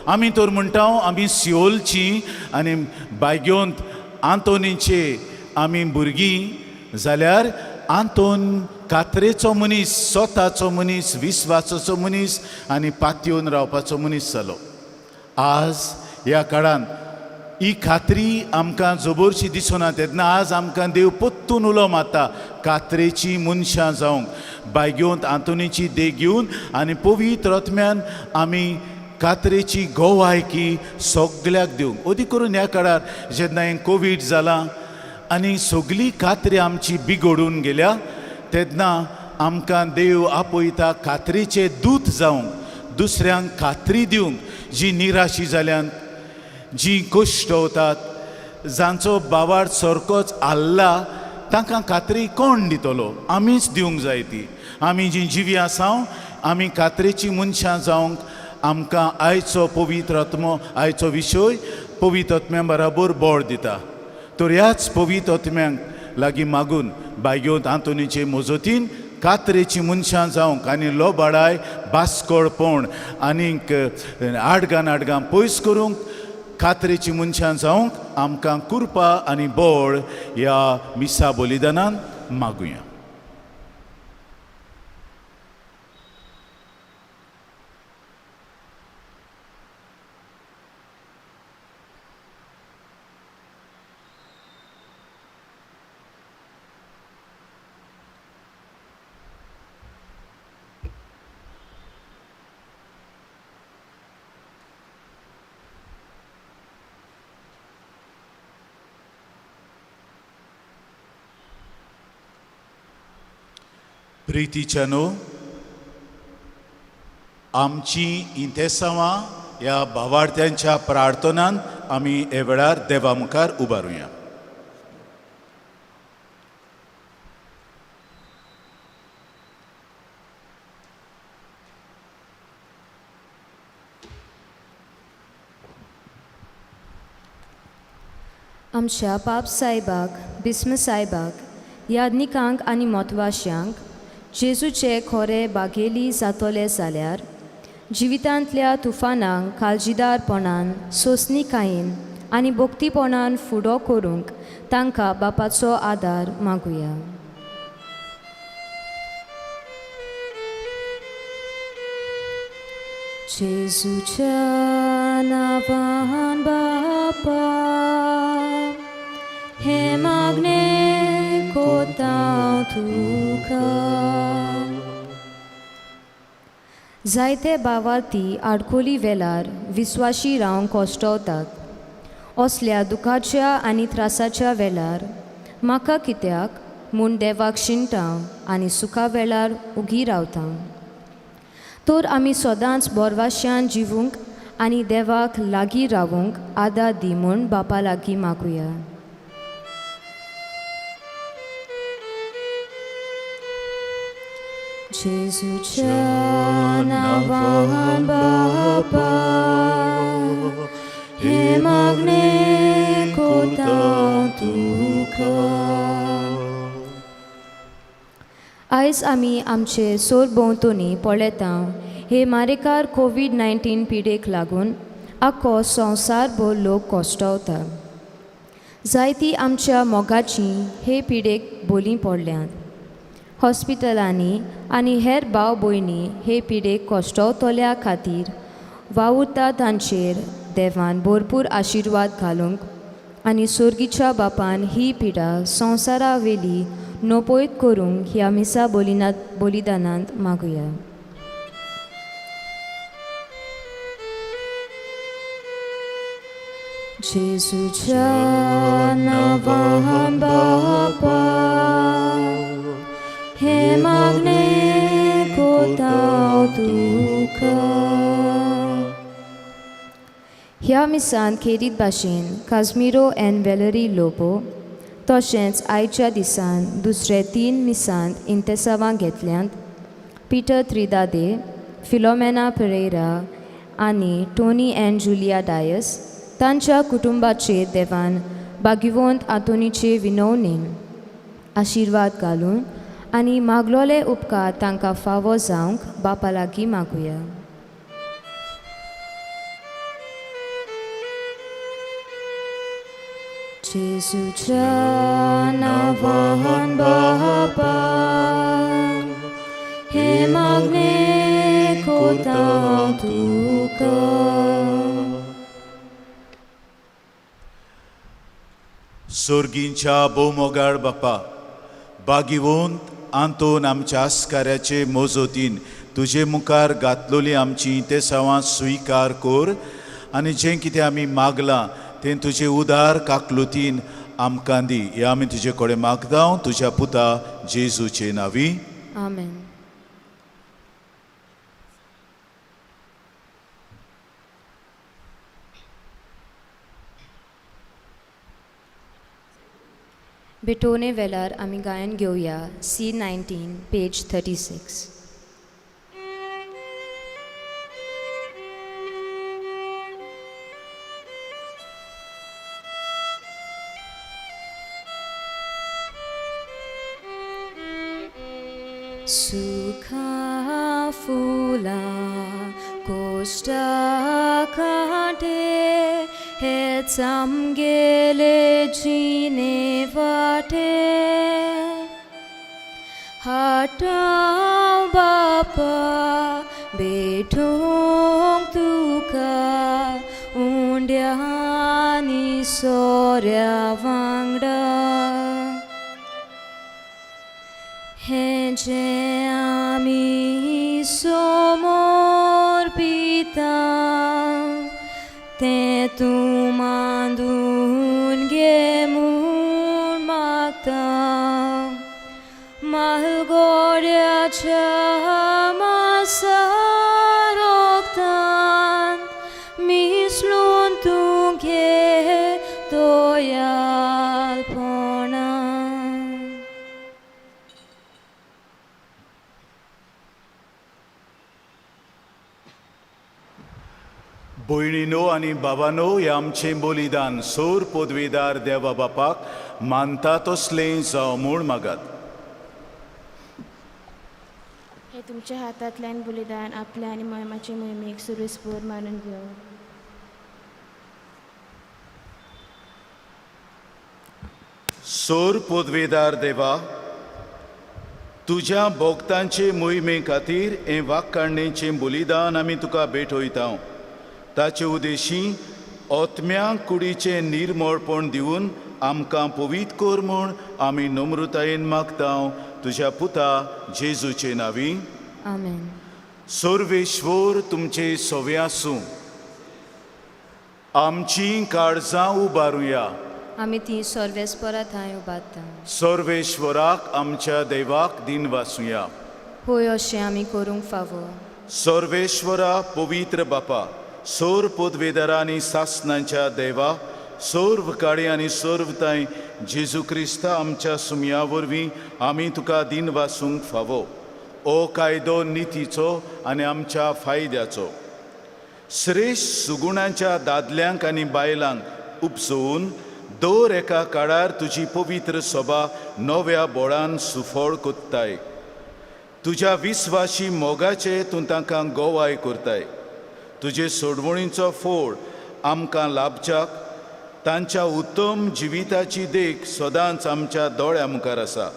आमी तर म्हणटा आमी सिओलची आनी बायग्योंत आंतोनीचे आमी भुरगीं जाल्यार आंतोन कात्रेचो मनीस, स्वताचो मनीस, विस्वासाचो मनीस आनी पातयेवन रावपाचो मनीस जालो. आज ह्या काळांत ही खात्री आमकां जबरशी दिसना. तेन्ना आज आमकां देव पत्तून उलो मारता कात्रेची मनशां जावंक. बायग्योंत आंतोनीची देख घेवन आनी पवित्र आत्म्यान आमी कात्रेची गोवायकी सगल्याक दिवंक. अदी करून ह्या काळार जेन्ना हें कोवीड जालां आनी सगळी कात्री आमची बिगडून गेल्या, तेन्ना आमकां देव आपयता कात्रेचे दूत जावंक, दुसऱ्यांक कात्री दिवंक. जी निराशी जाल्यान, जी कश्ट वतात, जांचो बावाड सारकोच आल्ला, तांकां कात्री कोण दितलो? आमीच दिवंक जाय ती. आमी जी जिवी आसा आमी कात्रेची मनशां जावंक आमकां आयचो पवित्र आत्मो, आयचो विशय पवित्र आत्म्या बराबर बोड दिता. तर ह्याच पवित्र आत्म्यांक लागीं मागून बायग्योंत आंतोनीचे मजतीन कात्रेची मनशां जावंक आनी लोबाडाय, बासकोळपण आनीक आडगां पयस करूंक कात्रेची मनशां जावंक आमकां कृपा आनी बोड ह्या मिसा बलिदानान मागुया. प्रितीच्यानो, आमची इंतेसांवां ह्या भावार्थ्यांच्या प्रार्थनान आमी हे वेळार देवा मुखार उबारुया. आमच्या पाप सायबाक, बिस्म सायबाक, यादनिकांक आनी मोतवाश्यांक जेजूचे खोरे बागेली जातोले जाल्यार जिवितांतल्या तुफानांक काळजीदारपणान, सोंसणीकायेन आनी भोक्तीपणान फुडो करूंक तांकां बापाचो आदार मागुया. जेजूच्या नांवान बापा हे मागणे कोता तुका. जायते बावार्थी आडकोली वेळार विस्वाशी रावंक कोश्टवतात. असल्या दुखाच्या आनी त्रासाच्या वेळार म्हाका कित्याक म्हूण देवाक शिंटां आनी सुखा वेळार उगी रावतां. तर आमी सदांच बोरवाश्यान जिवूंक आनी देवाक लागीं रावूंक आदार दी म्हूण बापा लागीं मागुया. जेजूच्या नांवान बापा हे मागणे कोता तुका. आयज आमी आमचे सोरभोंवतणी पळयतां हे मारेकार कोविड-19 पिडेक लागून आख्खो संवसारभर लोक कोश्टवता. जायतीं आमच्या मोगाचीं हे पिडेक बोली पडल्यांत. हॉस्पिटलांनी आनी हेर भाव भयणी हे पिडेक कोश्टवतल्या खातीर वावुरता तांचेर देवान भरपूर आशिर्वाद घालूंक आनी सुर्गीच्या बापान ही पिडा संवसारा वेली नोपयत करूंक ह्या मिसा बलिदानांत मागुया. जेजूच्या नांवान बापा हे मागणे कोता तुका. ह्या मिसांत खेरीत भाशेन काझमिरो एन वेलरी लोबो तशेंच आयच्या दिसान दुसरे 3 मिसांत इंतेसावां घेतल्यांत. पिटर त्रिदादे, फिलोमेना पेरेरा आनी टोनी एन जुलिया डायस तांच्या कुटुंबाचेर देवान भाग्यवंत आंतोनीचे विनवणेन आशिर्वाद घालून आनी मागलोले उपकार तांकां फावो जावंक बापा लागीं मागुया. जेजूच्या नांवान बापा हे मागणे कोता तुका. सोर्गींच्या भोवमोगाळ बापा, भागिवंत आंतोन आमच्या आस्काऱ्याचे मोजोतीन तुजे मुखार घातलोली आमची इंतेसावां स्विकार कर आनी जें कितें आमी मागलां तें तुजे उदार काकलुतीन आमकां दी. हें आमी तुजे कडेन मागता तुज्या पुता जेजूचे नांवी. आमेन. बेटोने वेळार आमी गायन घेवया C19 पेज 36. सुखा फुला कोष्टा काटे हे चामगेले जिने वाटे हाटाव बापा बेठोंक तुका उंड्यानी सोऱ्या वांगडा हे जे आमी समोर पिता ते तूं मांडून घे म्हूण मागता. मालगोड्याच्या मासा रोगतान मिसळून तूं घे दोयालपणान. भयणीनो आनी बाबानो, हें आमचें बलिदान सोर पदवेदार देवा बापाक मानता तसलें जावं म्हूण मागात. हे तुमच्या हातांतल्यान बलिदान आपल्या आनी मोहिमाचे मोहिमेक सुरस्पूर मारून घेवं. सोर पदवेदार देवा, तुज्या भोगतांचे मोहिमे खातीर हे वागकाणणेचें बलिदान आमी तुका भेटयता ताचे उद्देशी ओतम्या कुडीचें निर्मळपण दिवन आमकां पवित्र कर म्हूण आमी नम्रतायेन मागता तुज्या पुता जेजूचे नांवी. आमेन. सर्वेश्वर तुमचे सोवे आसूं. आमची काळजां उबारुया. आमी ती सर्वेस्परा थंय उबारता. सर्वेश्वराक आमच्या देवाक दिन वासुया. होय अशें आमी करूंक फावो. सर्वेश्वरा पवित्र बापा, सोर पदवेदारांनी सासनांच्या देवा, सर्व काळी आनी सर्व ताई जेजू क्रिस्ता आमच्या सुमया वरवीं आमी तुका दिन वासूंक फावो. ओ कायदो नितीचो आनी आमच्या फायद्याचो. श्रेश्ठ सुगुणांच्या दादल्यांक आनी बायलांक उपसोवन दर एका काळार तुजी पवित्र सभा नव्या बोळान सुफळ कोत्ताय. तुज्या विस्वाशी मोगाचे तूं तांकां गोवाय करताय. तुजे सोडवणीचो फोळ आमकां लाभच्याक तांच्या उत्तम जिविताची देख सदांच आमच्या दोळ्या मुखार आसा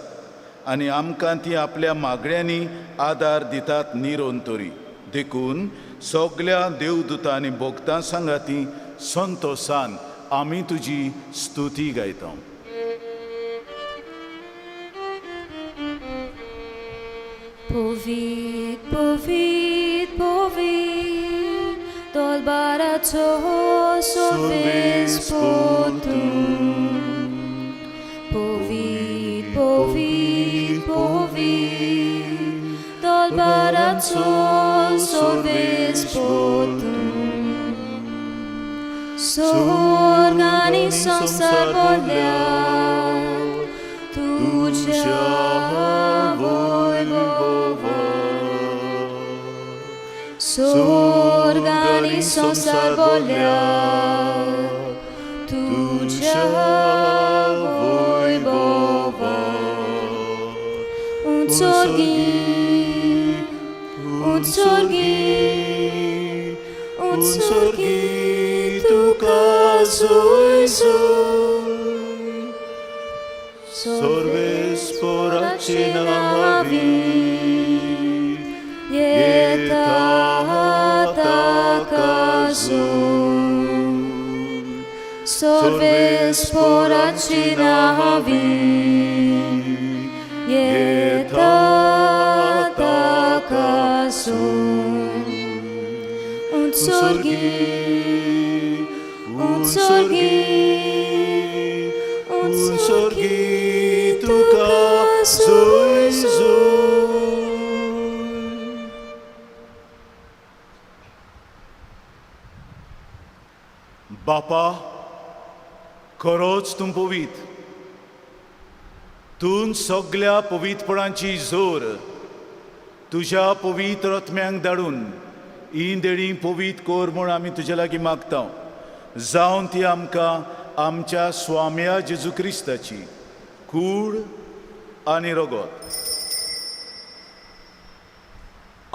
आनी आमकां ती आपल्या मागण्यांनी आदार दितात निरोंतोरी. देखून सगल्या देवदूतांनी भोगतां सांगाती संतोषान आमी तुजी स्तुती गायता. Povit, povit, povit, dolbaraco solves potum. Povit, povit, povit, dolbaraco solves potum. Sorgani संसार बोल्या, तुझ्या Sorgani संसार बोल्या, तुझ्या वैभवा. उत्सर्गी, उत्सर्गी, उत्सर्गी तुका सर्वेस्पराचे नावी येता सर्वेस्पराची नावी येता ताकासून. उत्सर्गी, उत्सर्गी, उत्सर्गी तुका बापा, खरोच तूं पवित्र. तूं सगल्या पवित्रपणाची जोर तुज्या पवित्र आत्म्यांक धाडून ही देणी पवित्र कोर म्हूण आमी तुजे लागीं मागता. जावन ती आमकां आमच्या स्वाम्या जेजू क्रिस्ताची कूड आनी रगत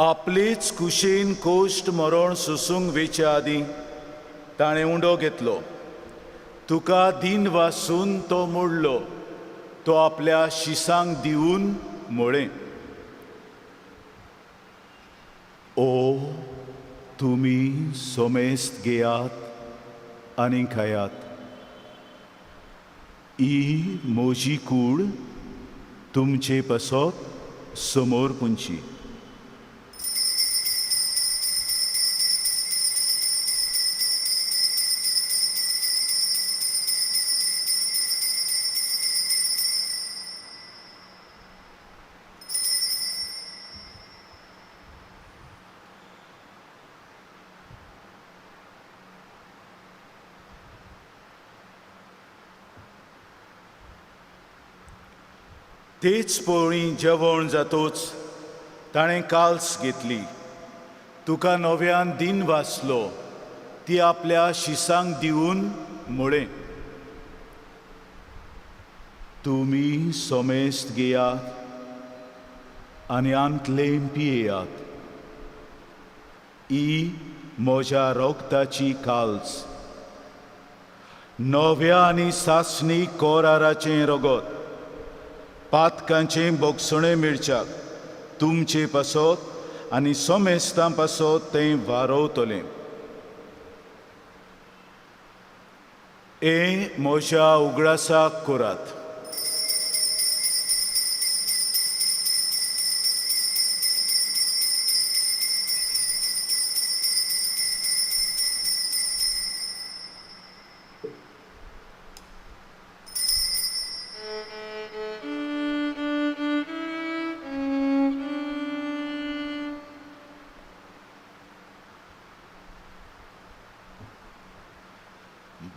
आपलीच कुशेन कोश्ट मरण सोसूंक वेच्या आदीं ताणें उंडो घेतलो. तुका दिन वासून तो मोडलो. तो आपल्या शिसांक दिवन मोळें. ओ तुमी सोमेस्त घेयात आनी खायात. ही म्हजी कूड तुमचे पासत समोर पुंची. तेच पळोवणी जेवण जातोच ताणें काल्स घेतली. तुका नव्यान दिन वाचलो. ती आपल्या शिसांक दिवन म्हळें, तुमी सोमेस्त घेयात आनी आंतलें पियेयात. ही म्हज्या रोगताची काल्स. नव्या आनी सासणी कोराराचें रगत पातकांचे बोगसणे मिरच्याक तुमचे पासत आनी सोमेस्तां पासत तें वारोवतलें. म्हज्या उगडासाक करात.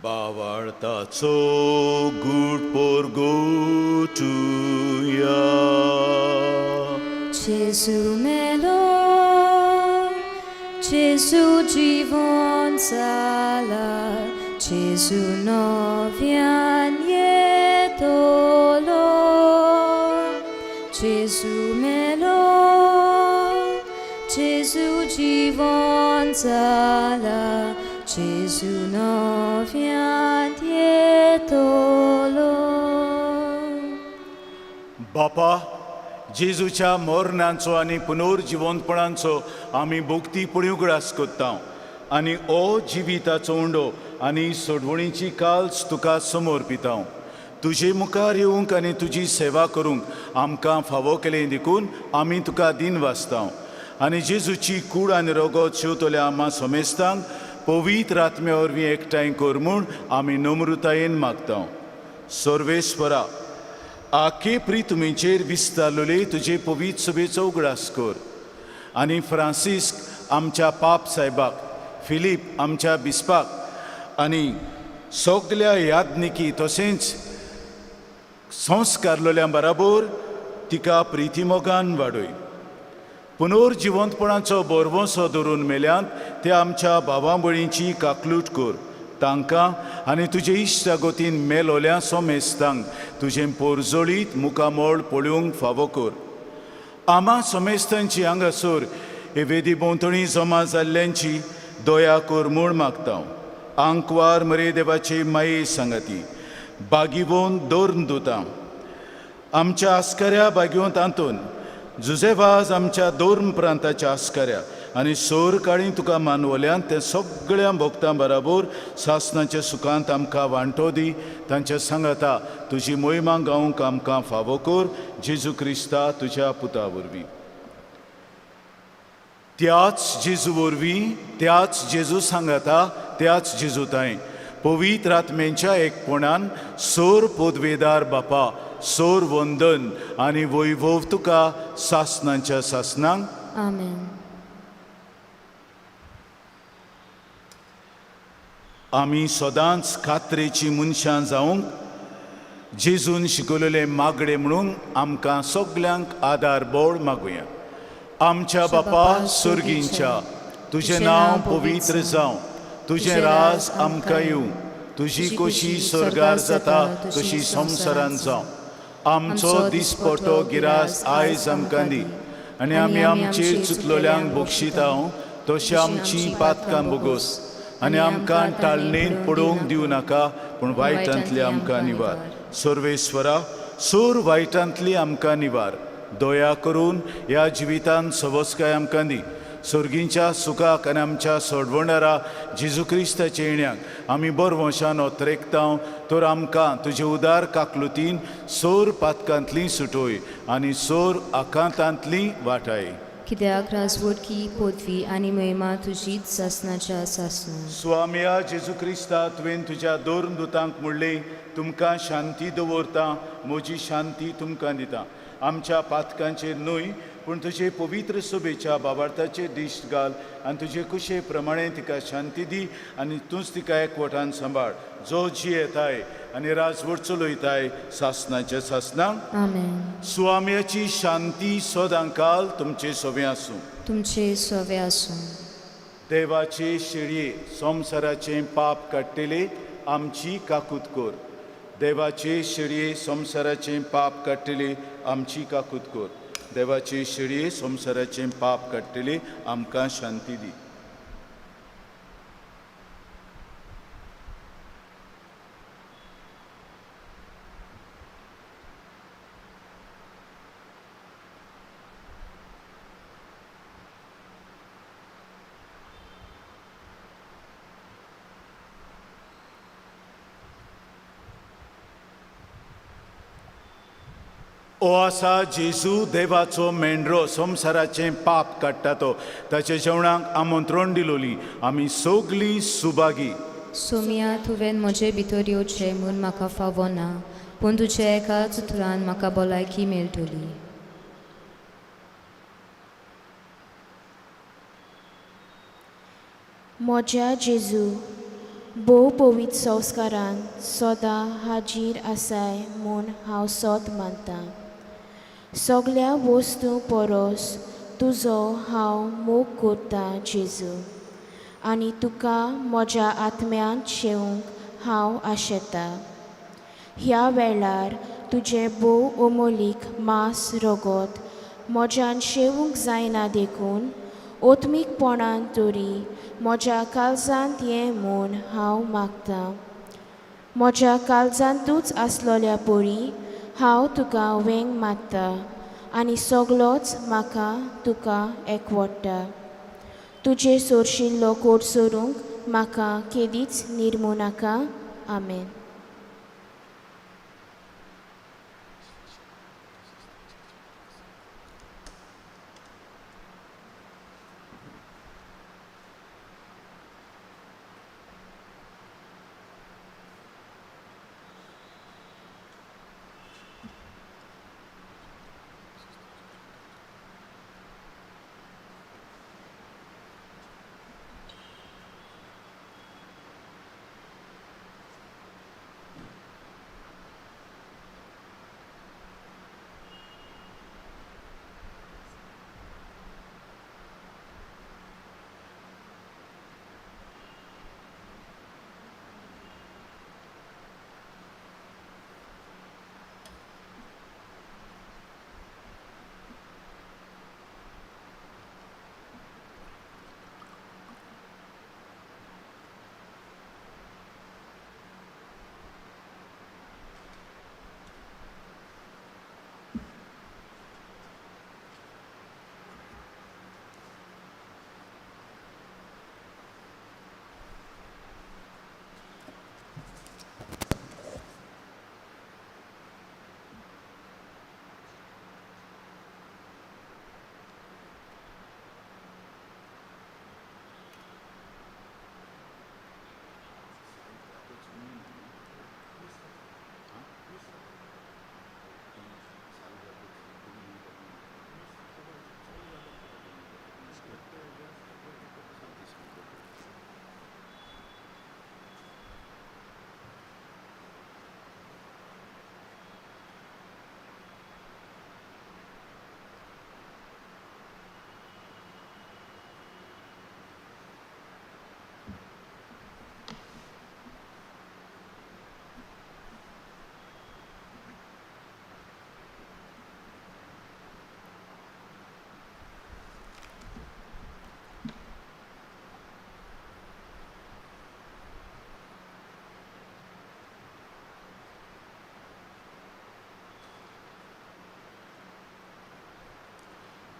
बावार्ताचो गूढ पोरगोटुया. Jesu melo, Jesu जीवन जाला, Jesu nowian yetolo. Jesu melo, Jesu जीवन जाला, Jesu nowian yetolo. बापा, जेजूच्या मोरणांचो आनी पुनर्जिवंतपणांचो आमी भोगतीपणी उगडास कोत्ता आनी ओ जिविताचो उंडो आनी सोडवणीची काल्स तुका समर्पिता. तुजे मुखार येवंक आनी तुजी सेवा करूंक आमकां फावो केलें देखून आमी तुका दिन वाचता. आनी जेजूची कूड आनी रगत शेवतल्या आम्हा सोमेस्तांक पवित्र आत्म्या वरवीं एकठांय कर म्हूण आमी नम्रतायेन मागता. सर्वेस्परा, आखे प्रितुमेचेर विस्तारलेले तुजे पवित्र सभेचो उगडास कर. आनी फ्रांसिस्क आमच्या पाप साहेबाक, फिलीप आमच्या बिस्पाक आनी सगल्या याज्ञिकी तशेंच संस्कारलोल्या बराबर तिका प्रितीमोगान वाडय. पुनर्जिवंतपणाचो बोरवोसो धरून मेल्यांत ते आमच्या भावां भयणींची काकलूट कर. तांकां आनी तुजे इश्टागोतीन मेलोल्या सोमेस्तांक तुजें पोरजोळीत मुखामोळ पळोवंक फावो कर. आम्हा सोमेस्तांची हांगासर हे वेदी भोंवतणी जमा जाल्ल्यांची दया कर म्हूण मागता. आंकवार मरे देवाचे माये सांगाती, बागिवोन दोर्न दोतां आमच्या आस्कऱ्या बागिवंत आंतून जुजेवाज आमच्या दोर्न प्रांताच्या आस्कऱ्या आनी सोर काळी तुका मानवल्यान ते सगळ्या भोगतां बराबर सासणाच्या सुखांत आमकां वांटो दी. तांच्या सांगाता तुजी मोहिमा गावंक आमकां फावो कर. जेजू क्रिस्ता तुज्या पुता वरवीं. त्याच जेजू वरवीं, त्याच जेजू सांगाता, त्याच जेजू ताय पवित्र आत्म्यांच्या एकपणान सोर पोदवेदार बापा, सोर वंदन आनी वैभव तुका सासणांच्या सासणांक. Amen. आमी सदांच खात्रेची मनशां जावंक जेजून शिकयलेले मागडे म्हणून आमकां सगल्यांक आदार बोळ मागुया. आमच्या बापा सुर्गींच्या, तुजें नांव पवित्र जावं, तुजें राज आमकां येवं, तुजी खोशी स्वर्गार जाता तशी संवसारांत जावं. आमचो दिसपटो गिरास आयज आमकां दी आनी आमी आमचेर चुकलोल्यांक बक्षिता तशी आमची पातकां बोगोस आनी आमकां टाळणेन पडोवंक दिवं नाका, पूण वायटांतली आमकां निवार. सर्वेस्वरा, सोर वायटांतली आमकां निवार. दया करून ह्या जिवितांत सवस्काय आमकां दी. सर्गींच्या सुखाक आनी आमच्या सोडवणारा जेजू क्रिस्ताच्या येण्याक आमी बरवशान ओतरेकता, तर आमकां तुजे उदार काकलुतीन सोर पातकांतली सुटोय आनी सोर आकांतांतली वाटाय. कित्याक राजवटकी पदवी आनी महिमा तुजीच सासणाच्या सासणां. स्वामिया जेजू क्रिस्ता, तुवें तुज्या दोन दुतांक म्हणलें, तुमकां शांती दवरता, म्हजी शांती तुमकां दिता. आमच्या पातकांचेर न्हय, पूण तुजे पवित्र सभेच्या बाबार्थाचेर दिश्ट घाल आनी तुजे कुशे प्रमाणे तिका शांती दी आनी तूंच तिका एकवटान सांबाळ, जो जियेताय आनी राजवट चलयताय सासणाच्या सासणांक. आमेन. स्वाम्याची शांती सदां काल तुमचे सोबे आसूं. तुमचे सोवे आसूं. देवाचे शेळये, संवसाराचें पाप काडटले आमची काकूत कर. देवाचे शेळये, संवसाराचें पाप काडटले आमची काकूत कर. देवाचे शेळये, संवसाराचें पाप काडटले आमकां शांती दी. ओ आसा जेजू देवाचो मेंढरो संवसाराचें पाप काडटा तो ताच्या जेवणाक आमंत्रण दिलोली आमी सगलीं सुभागी सोमिया तुवें म्हजे भितर येवचें म्हूण म्हाका फावो ना पूण तुज्या एकाच उतरान म्हाका भलायकी मेळटली. म्हज्या जेजू भोव पवित्र संस्कारान सदां हाजीर आसाय म्हूण हांव सोत मानतां. सगळ्या वस्तू परस तुजो हांव मोग करतां जेजू आनी तुका म्हज्या आत्म्यांत शेवंक हांव आशेतां. ह्या वेळार तुजें भोव अमोलीक मांस रगत म्हज्यान शेवूंक जायना देखून ओत्मीकपणान तरी म्हज्या काळजांत ये म्हूण हांव मागतां. म्हज्या काळजांतूच आसलोल्या परी हांव तुका वेंग मागतां आनी सगळोच म्हाका तुका एकवडटा. तुजे सोरशिल्लो कोट सोरूंक म्हाका केदीच निर्मू नाका. आमेन.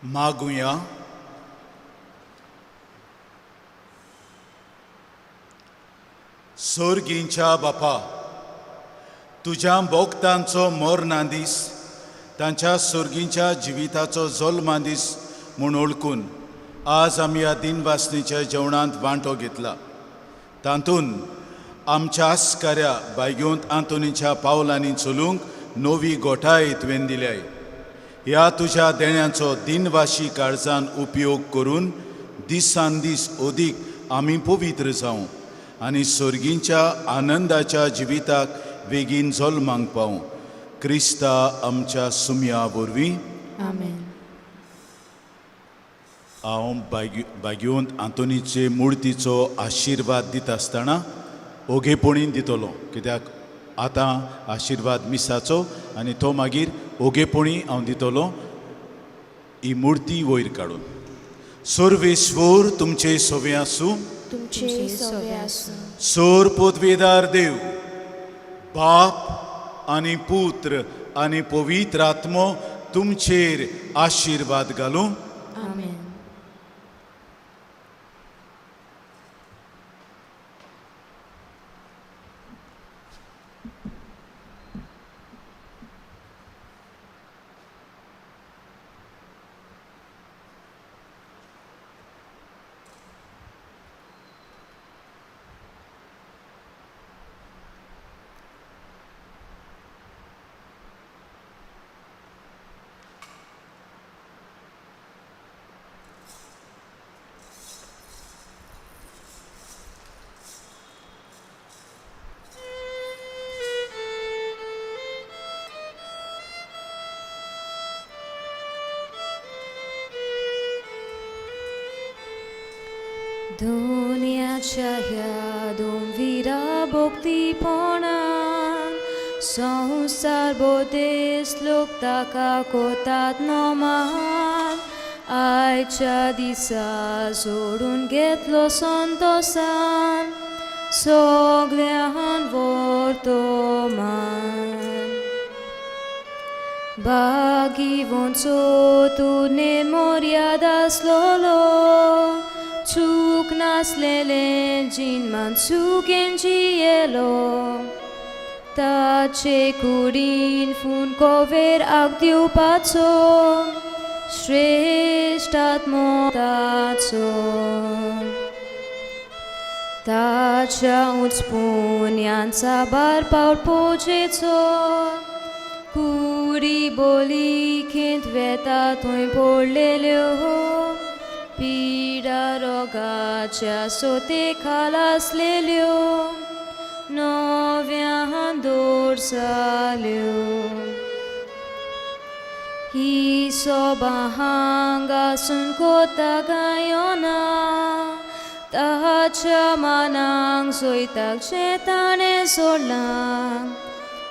मागुया. सोर्गींच्या बापा, तुज्या भोगतांचो मोरनादीस तांच्या सोर्गींच्या जिविताचो जल्मादीस म्हूण ओळखून आज आमी ह्या दिनवासनीच्या जेवणांत वांटो घेतला. तातूंत आमच्या आस्काऱ्या बायग्योंत आंतोनीच्या पावलांनी चलूंक नवी गोठाय तुवें दिल्याय. ह्या तुज्या देण्याचो दिनवाशी काळजान उपयोग करून दिसान दीस ओदीक आमी पवित्र जावं आनी सोर्गींच्या आनंदाच्या जिविताक बेगीन जल्मांक पावूं. क्रिस्ता आमच्या सुमया वरवीं. आमेन. हांव बागयोंत आंतोनीचे मुर्तीचो आशिर्वाद दिता आसतना ओगेपणीन दितलो, कित्याक आतां आशिर्वाद मिसाचो आनी तो मागीर ओगेपणी हांव दितलो ही मुर्ती वयर काडून. सर्वेश्वर तुमचे सोवे आसूं. तुमचे सवे आसूं. सोर पदवेदार देव, बाप आनी पुत्र आनी पवित्र आत्मो तुमचेर आशिर्वाद घालूं. आमेन. दुनियाच्या ह्या दोनविरा भोगतीपणान संसार बोदेस लोक ताका कोतात नोमान आयच्या दिसा सोडून घेतलो संतोसान सगळ्यान वर्तमान भागिवंचो तूं निर्मर्याद आसलोलो चूक नासलेले जिन्मान चुकेन जियेलो ताचे कुडीन फून कोवेर आग दिवपाचो श्रेष्ठ आत्मो ताचो ताच्या उचपुन्यांचा बार पावट पोचेचो कुडी बोली खिंत वेता थंय पडलेल्यो पिडा रोगाच्या सोते खालासलेल्यो नव्यान दोरसाल्यो ही सोबा हांगासून कोता गायोना ताच्या मानांक सोयताक शेताणे सोडलां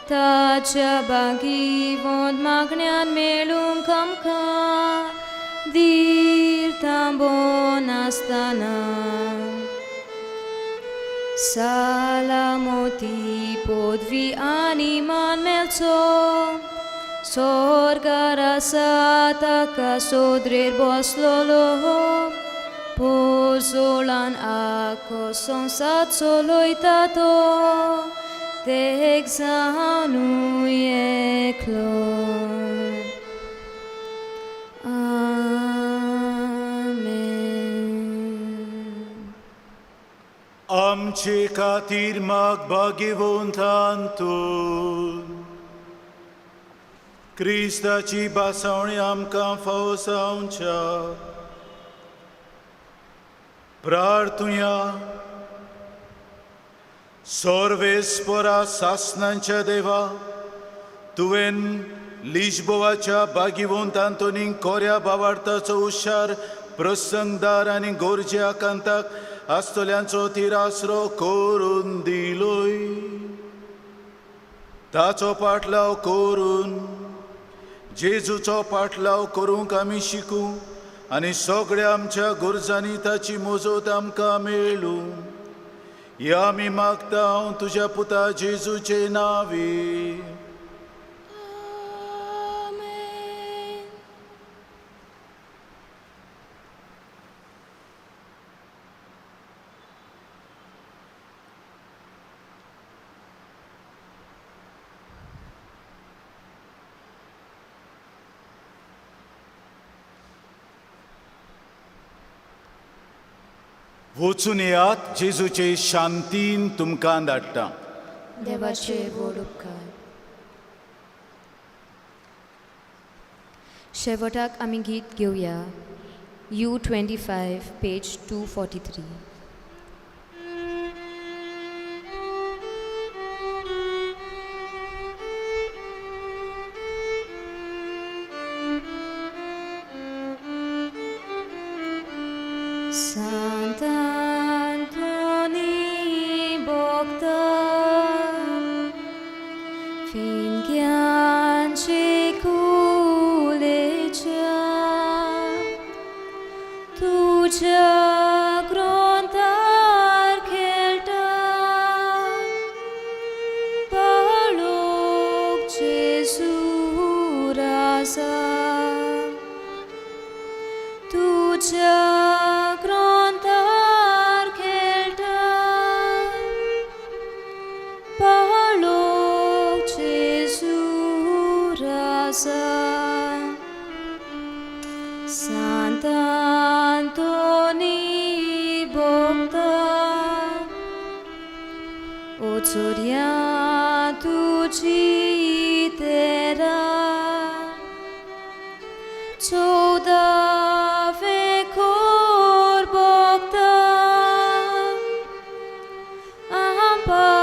ताच्या बागी वोंद मागण्यान मेळूंक आमकां धीर थांबोन आसतना साला मोती पदवी आनी मान मेळचो स्वर्गार आसा ताका सोदरेर बसलोलो पोरसोळान आखो संसार चलयता तो तेग जावनूय एकलो आमचे खातीर माग भाग्यवंतान तूं क्रिस्ताची बासावणी आमकां फावो जावच्या प्रार्थुया सर्वेस्परा सासनांच्या देवा तुवें लिशबोवाच्या भाग्यवंतान तोनींक कोऱ्या भावार्थाचो हुशार प्रसंगदार आनी गोरज्या कांताक आस्तोल्यांचो तिरासरो करून दिलोय ताचो पाटलाव करून जेजूचो पाटलाव करूंक आमी शिकूं आनी सगळ्या आमच्या गुरजांनी ताची मोजत आमकां मेळूं हे आमी मागता हांव तुज्या पुता जेजूचे नांवी वचून येयात जेजूचे शांतीन तुमकां धाडटा देवाचे व्हड उपकार शेवटाक आमी गीत घेवया U25 page 243 Sant'Antoni bogdan finchiance culeggia tuja grontar kelta balog Jesu rasa tuja Sant'Antoni bogdan oțoria tuci tera Cauda vecor bogdan Ampa